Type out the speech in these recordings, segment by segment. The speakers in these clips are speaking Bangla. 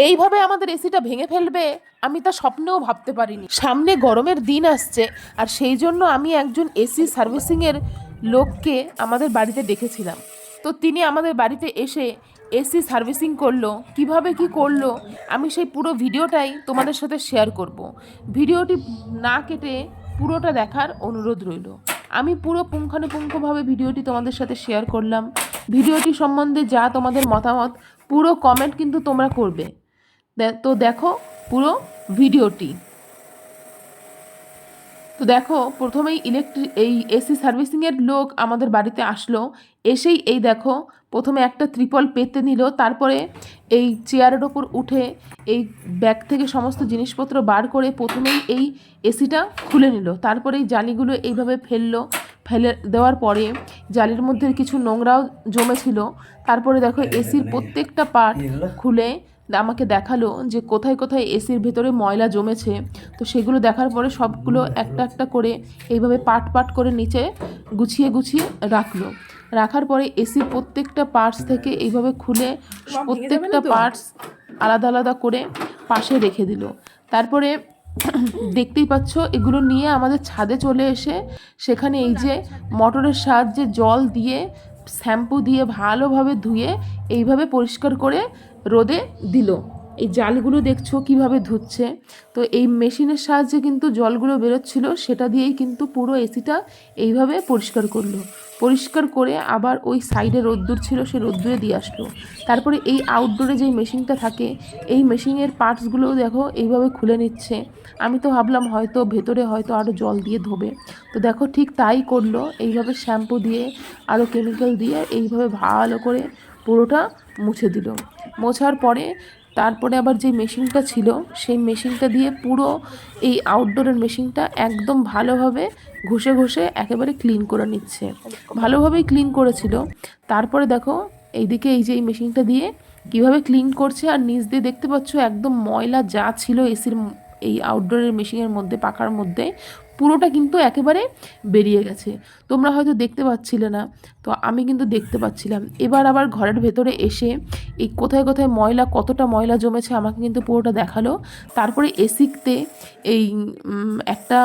এইভাবে আমাদের এসিটা ভেঙে ফেলবে আমি তা স্বপ্নেও ভাবতে পারিনি। সামনে গরমের দিন আসছে, আর সেই জন্য আমি একজন এসি সার্ভিসিংয়ের লোককে আমাদের বাড়িতে ডেকেছিলাম। তো তিনি আমাদের বাড়িতে এসে এসি সার্ভিসিং করলো। কিভাবে কি করলো আমি সেই পুরো ভিডিওটাই তোমাদের সাথে শেয়ার করব। ভিডিওটি না কেটে পুরোটা দেখার অনুরোধ রইল। আমি পুরো পুঙ্খানুপুঙ্খভাবে ভিডিওটি তোমাদের সাথে শেয়ার করলাম। ভিডিওটি সম্বন্ধে যা তোমাদের মতামত পুরো কমেন্ট কিন্তু তোমরা করবে। তো দেখো পুরো ভিডিওটি। তো দেখো প্রথমেই এই এসি সার্ভিসিংয়ের লোক আমাদের বাড়িতে আসলো। এসেই এই দেখো প্রথমে একটা ত্রিপল পেতে নিল, তারপরে এই চেয়ারের ওপর উঠে এই ব্যাগ থেকে সমস্ত জিনিসপত্র বার করে প্রথমেই এই এসিটা খুলে নিল। তারপরে এই জালিগুলো এইভাবে ফেলে দেওয়ার পরে জালির মধ্যে কিছু নোংরাও জমেছিল। তারপরে দেখো এসির প্রত্যেকটা পার্ট খুলে আমাকে দেখালো যে কোথায় কোথায় এসির ভেতরে ময়লা জমেছে। তো সেগুলো দেখার পরে সবগুলো একটা একটা করে এইভাবে পাট করে নিচে গুছিয়ে রাখার পরে এসির প্রত্যেকটা পার্টস থেকে এইভাবে খুলে প্রত্যেকটা পার্টস আলাদা আলাদা করে পাশে রেখে দিল। তারপরে দেখতেই পাচ্ছ এগুলো নিয়ে আমাদের ছাদে চলে এসে সেখানে এই যে মোটরের সাহায্যে জল দিয়ে শ্যাম্পু দিয়ে ভালোভাবে ধুয়ে এইভাবে পরিষ্কার করে রোদে দিল। এই জালগুলো দেখছো কিভাবে ধুচ্ছে। তো এই মেশিনের সাহায্যে কিন্তু জলগুলো বেরোচ্ছিল, সেটা দিয়েই কিন্তু পুরো এসিটা এইভাবে পরিষ্কার করলো। পরিষ্কার করে আবার ওই সাইডে রোদ্দুর ছিল, সে রোদ্দুরে দিয়ে আসলো। তারপরে এই আউটডোরে যেই মেশিনটা থাকে এই মেশিনের পার্টসগুলোও দেখো এইভাবে খুলে নিচ্ছে। আমি তো ভাবলাম হয়তো ভেতরে হয়তো আরও জল দিয়ে ধোবে, তো দেখো ঠিক তাই করলো। এইভাবে শ্যাম্পু দিয়ে আরও কেমিক্যাল দিয়ে এইভাবে ভালো করে পুরোটা মুছে দিল। মোছার পরে তারপরে আবার যে মেশিনটা ছিল সেই মেশিনটা দিয়ে পুরো এই আউটডোরের মেশিনটা একদম ভালোভাবে ঘষে একেবারে ক্লিন করে নিচ্ছে। ভালোভাবেই ক্লিন করেছিল। তারপরে দেখো এইদিকে এই যে এই মেশিনটা দিয়ে কিভাবে ক্লিন করছে, আর নিচ দিয়ে দেখতে পাচ্ছ একদম ময়লা যা ছিল এসির এই আউটডোরের মেশিনের মধ্যে পাখার মধ্যে পুরোটা কিন্তু একেবারে বেরিয়ে গেছে। তোমরা হয়তো দেখতে পাচ্ছিলে না, তো আমি কিন্তু দেখতে পাচ্ছিলাম। এবার আবার ঘরের ভেতরে এসে এই কোথায় কোথায় ময়লা কতটা ময়লা জমেছে আমাকে কিন্তু পুরোটা দেখালো। তারপরে এসিতে এই একটা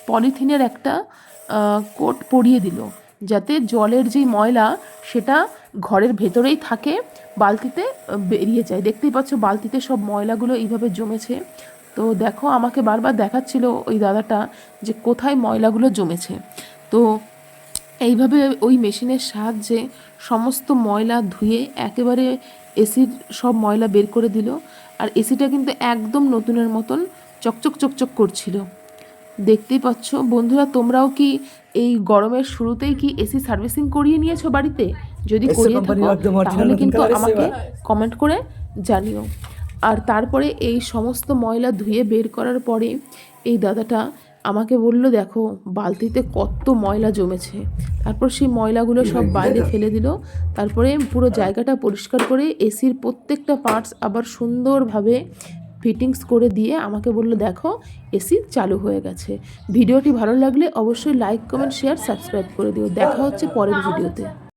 পলিথিনের একটা কোট পরিয়ে দিল, যাতে জলের যেই ময়লা সেটা ঘরের ভেতরেই থাকে, বালতিতে বেরিয়ে যায়। দেখতেই পাচ্ছ বালতিতে সব ময়লাগুলো এইভাবে জমেছে। তো দেখো আমাকে বারবার দেখাচ্ছিল ওই দাদাটা যে কোথায় ময়লাগুলো জমেছে। তো এইভাবে ওই মেশিনের সাহায্যে সমস্ত ময়লা ধুয়ে একেবারে এসির সব ময়লা বের করে দিল। আর এসিটা কিন্তু একদম নতুনের মতন চকচক করছিল। দেখতেই পাচ্ছ বন্ধুরা, তোমরাও কি এই গরমের শুরুতেই কি এসি সার্ভিসিং করিয়ে নিয়েছো বাড়িতে? যদি করিয়ে থাকো তাহলে কিন্তু আমাকে কমেন্ট করে জানিও। আর তারপরে এই সমস্ত ময়লা ধুয়ে বের করার পরে এই দাদাটা আমাকে বলল দেখো বালতিতে কত ময়লা জমেছে। তারপর সেই ময়লাগুলো সব বাইরে ফেলে দিল। তারপরে পুরো জায়গাটা পরিষ্কার করে এসির প্রত্যেকটা পার্টস আবার সুন্দরভাবে ফিটিংস করে দিয়ে আমাকে বলল দেখো এসি চালু হয়ে গেছে। ভিডিওটি ভালো লাগলে অবশ্যই লাইক কমেন্ট শেয়ার সাবস্ক্রাইব করে দিও। দেখা হচ্ছে পরের ভিডিওতে।